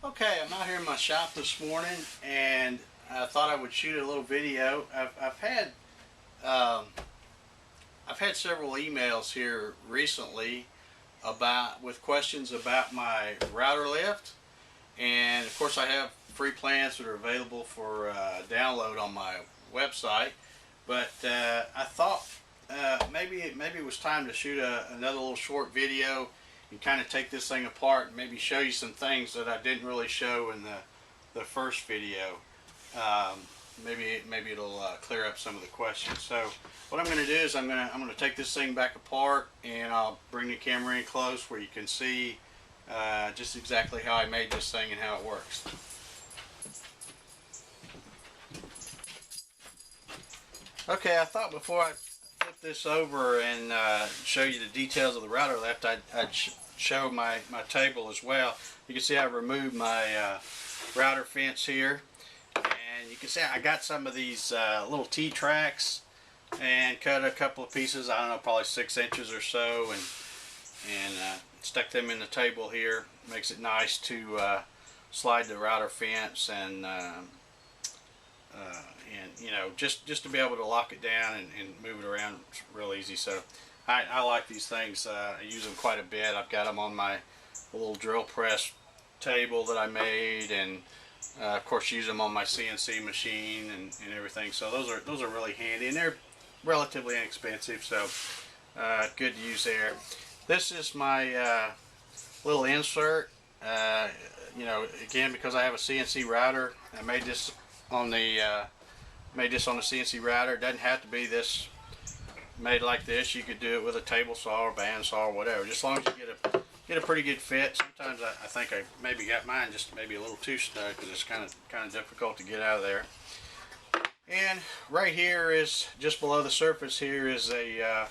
Okay, I'm out here in my shop this morning, and I thought I would shoot a little video. Um, I've had several emails here recently with questions about my router lift, and of course I have free plans that are available for download on my website. But I thought maybe it was time to shoot another little short video and kind of take this thing apart and maybe show you some things that I didn't really show in the first video. Maybe it'll clear up some of the questions. So what I'm going to do is I'm going to take this thing back apart, and I'll bring the camera in close where you can see just exactly how I made this thing and how it works. Okay, I thought before I flip this over and show you the details of the router lift, I'd show my table as well. You can see I removed my router fence here, and you can see I got some of these little T-tracks and cut a couple of pieces, I don't know, probably 6 inches or so, and stuck them in the table here. Makes it nice to slide the router fence and you know, just to be able to lock it down and move it around. It's real easy. So I like these things. I use them quite a bit. I've got them on my little drill press table that I made, and of course use them on my CNC machine and everything. So those are really handy, and they're relatively inexpensive, so good to use there. This is my little insert. You know, again, because I have a CNC router, I made this on the CNC router. It doesn't have to be this made like this. You could do it with a table saw or bandsaw or whatever, just as long as you get a pretty good fit. Sometimes I think I maybe got mine just maybe a little too snug because it's kind of difficult to get out of there. And right here is, just below the surface here, is a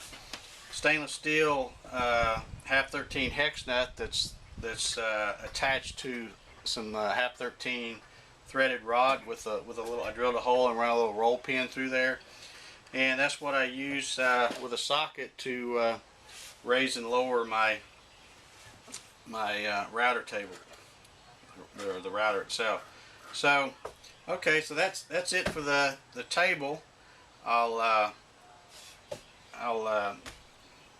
stainless steel half 13 hex nut that's attached to some half 13 threaded rod with a little. I drilled a hole and run a little roll pin through there, and that's what I use with a socket to raise and lower my router table, or the router itself. So okay, so that's it for the table. I'll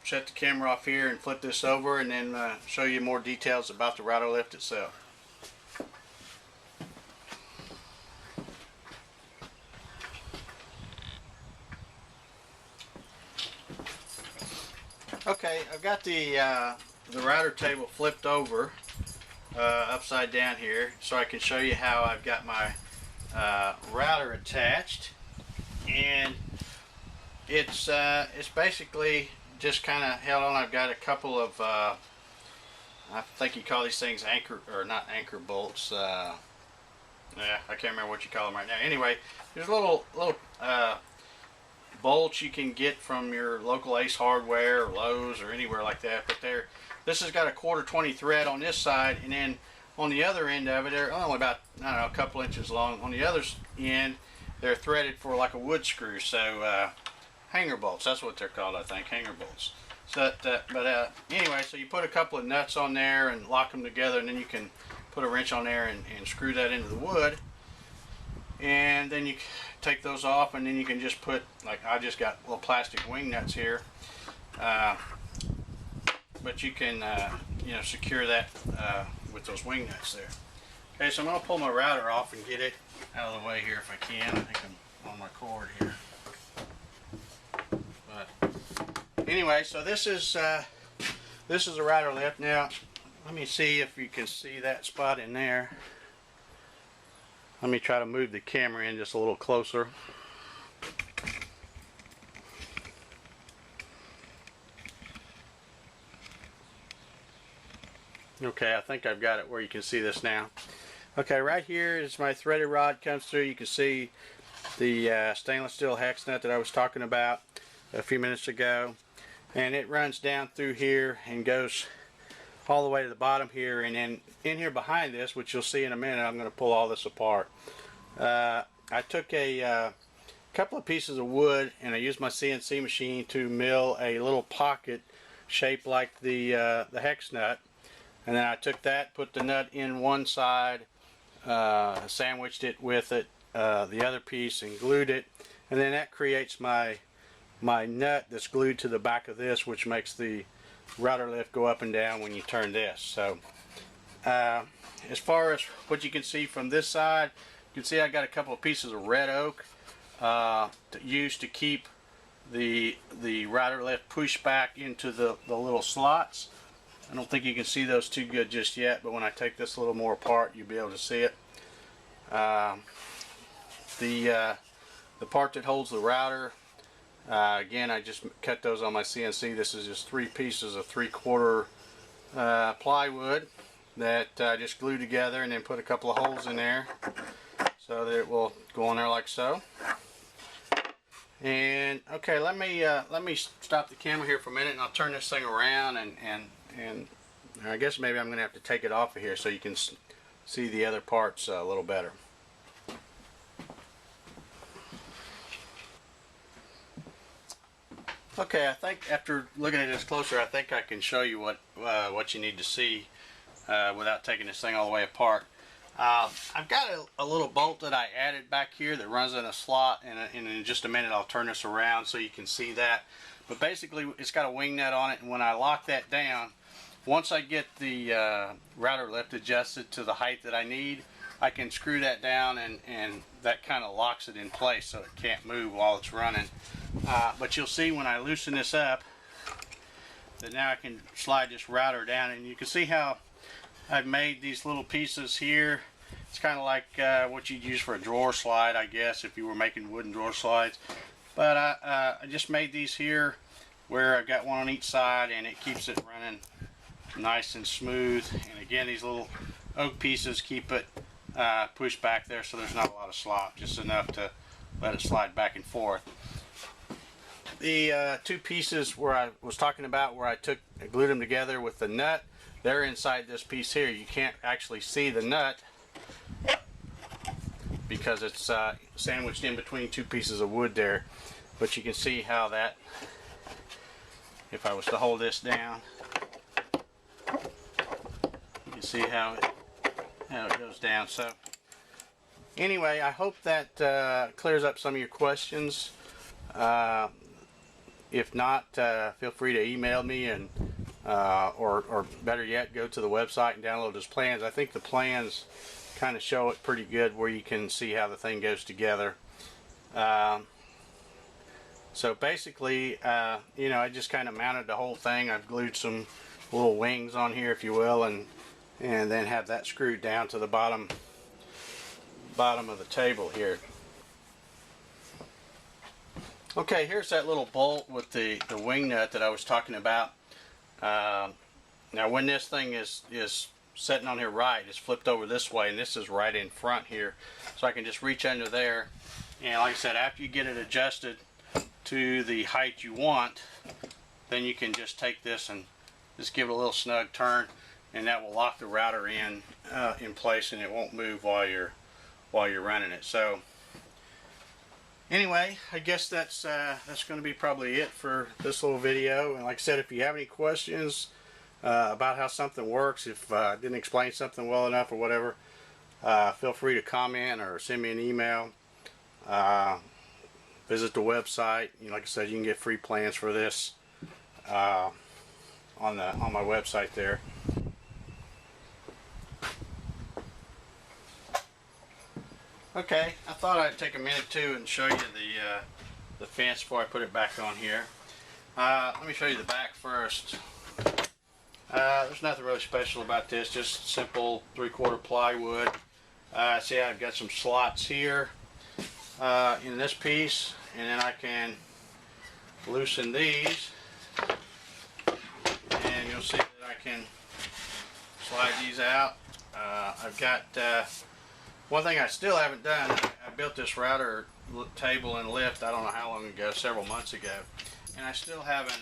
shut the camera off here and flip this over, and then show you more details about the router lift itself. Okay, I've got the router table flipped over upside down here, so I can show you how I've got my router attached. And it's basically just kind of held on. I've got a couple of I think you call these things anchor, or not anchor bolts. Yeah, I can't remember what you call them right now. Anyway, there's little bolts you can get from your local Ace Hardware or Lowe's or anywhere like that. But this has got a 1/4 20 thread on this side, and then on the other end of it, they're only about, I don't know, a couple inches long. On the other end, they're threaded for like a wood screw. So hanger bolts, that's what they're called, I think, hanger bolts. So anyway, so you put a couple of nuts on there and lock them together, and then you can put a wrench on there and screw that into the wood. And then you take those off, and then you can just put, like, I just got little plastic wing nuts here, but you can you know, secure that with those wing nuts there. Okay, so I'm going to pull my router off and get it out of the way here if I can. I think I'm on my cord here. But anyway, so this is a router lift. Now let me see if you can see that spot in there. Let me try to move the camera in just a little closer. Okay, I think I've got it where you can see this now. Okay, right here is my threaded rod comes through. You can see the stainless steel hex nut that I was talking about a few minutes ago. And it runs down through here and goes all the way to the bottom here, and then in here behind this, which you'll see in a minute, I'm going to pull all this apart. I took a couple of pieces of wood, and I used my CNC machine to mill a little pocket shaped like the hex nut. and then I took that, put the nut in one side, sandwiched it with it, the other piece, and glued it, and then that creates my nut that's glued to the back of this, which makes the router lift go up and down when you turn this. So as far as what you can see from this side, you can see I got a couple of pieces of red oak used to keep the router lift pushed back into the little slots. I don't think you can see those too good just yet, but when I take this a little more apart, you'll be able to see it. The part that holds the router, again, I just cut those on my CNC. This is just 3 pieces of 3/4 plywood that I just glued together and then put a couple of holes in there so that it will go on there like so. And okay, let me stop the camera here for a minute, and I'll turn this thing around, and I guess maybe I'm going to have to take it off of here so you can see the other parts a little better. Okay, I think after looking at this closer, I think I can show you what you need to see without taking this thing all the way apart. I've got a little bolt that I added back here that runs in a slot, and in just a minute I'll turn this around so you can see that. But basically it's got a wing nut on it, and when I lock that down, once I get the router lift adjusted to the height that I need, I can screw that down, and that kind of locks it in place so it can't move while it's running. But you'll see when I loosen this up that now I can slide this router down, and you can see how I've made these little pieces here. It's kind of like what you'd use for a drawer slide, I guess, if you were making wooden drawer slides. But I just made these here where I've got one on each side, and it keeps it running nice and smooth. And again, these little oak pieces keep it pushed back there so there's not a lot of slop, just enough to let it slide back and forth. The 2 pieces where I was talking about, where I glued them together with the nut, they're inside this piece here. You can't actually see the nut because it's sandwiched in between 2 pieces of wood there, but you can see how that, if I was to hold this down, you can see how it goes down. So anyway, I hope that clears up some of your questions. If not, feel free to email me, and or better yet, go to the website and download those plans. I think the plans kind of show it pretty good, where you can see how the thing goes together. So basically, you know, I just kind of mounted the whole thing. I've glued some little wings on here, if you will, and then have that screwed down to the bottom of the table here. Okay, here's that little bolt with the wing nut that I was talking about. Now when this thing is sitting on here right, it's flipped over this way, and this is right in front here, so I can just reach under there, and like I said, after you get it adjusted to the height you want, then you can just take this and just give it a little snug turn, and that will lock the router in place, and it won't move while you're running it. So anyway, I guess that's going to be probably it for this little video. And like I said, if you have any questions about how something works, if I didn't explain something well enough or whatever, feel free to comment or send me an email. Visit the website. You know, like I said, you can get free plans for this on my website there. Okay, I thought I'd take a minute too and show you the fence before I put it back on here. Let me show you the back first. There's nothing really special about this, just simple 3/4 plywood. See, I've got some slots here in this piece, and then I can loosen these, and you'll see that I can slide these out. I've got one thing I still haven't done. I built this router table and lift, I don't know how long ago, several months ago, and I still haven't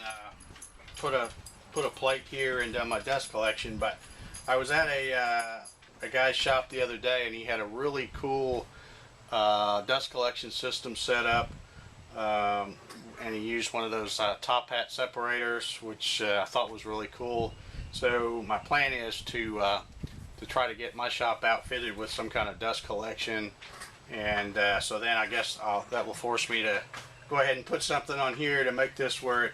put a plate here and done my dust collection. But I was at a guy's shop the other day, and he had a really cool dust collection system set up, and he used one of those top hat separators, which I thought was really cool. So my plan is to try to get my shop outfitted with some kind of dust collection, and so then I guess that will force me to go ahead and put something on here to make this where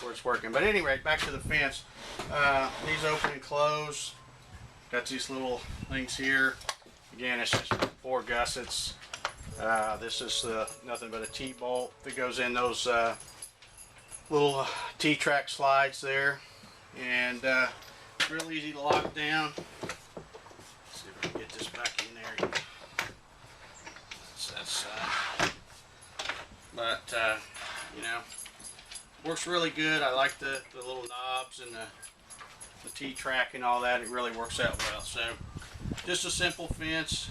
it's working. But anyway, back to the fence. These open and close. Got these little things here. Again, it's just 4 gussets. This is nothing but a T-bolt that goes in those little T-track slides there, and real easy to lock down. Let's see if we can get this back in there. That's but you know, works really good. I like the little knobs and the T-track and all that. It really works out well. So just a simple fence.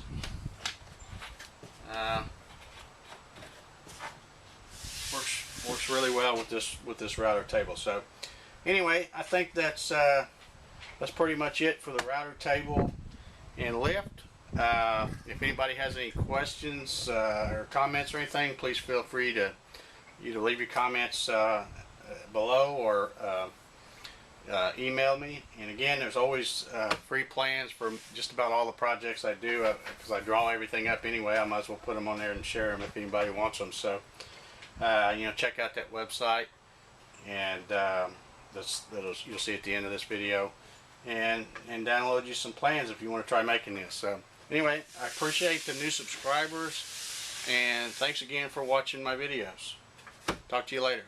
Works really well with this router table. So anyway, I think that's pretty much it for the router table and lift. If anybody has any questions or comments or anything, please feel free to either leave your comments below or email me. And again, there's always free plans for just about all the projects I do, because I draw everything up anyway. I might as well put them on there and share them if anybody wants them. So you know, check out that website, and you'll see at the end of this video, and download you some plans if you want to try making this. So anyway, I appreciate the new subscribers, and thanks again for watching my videos. Talk to you later.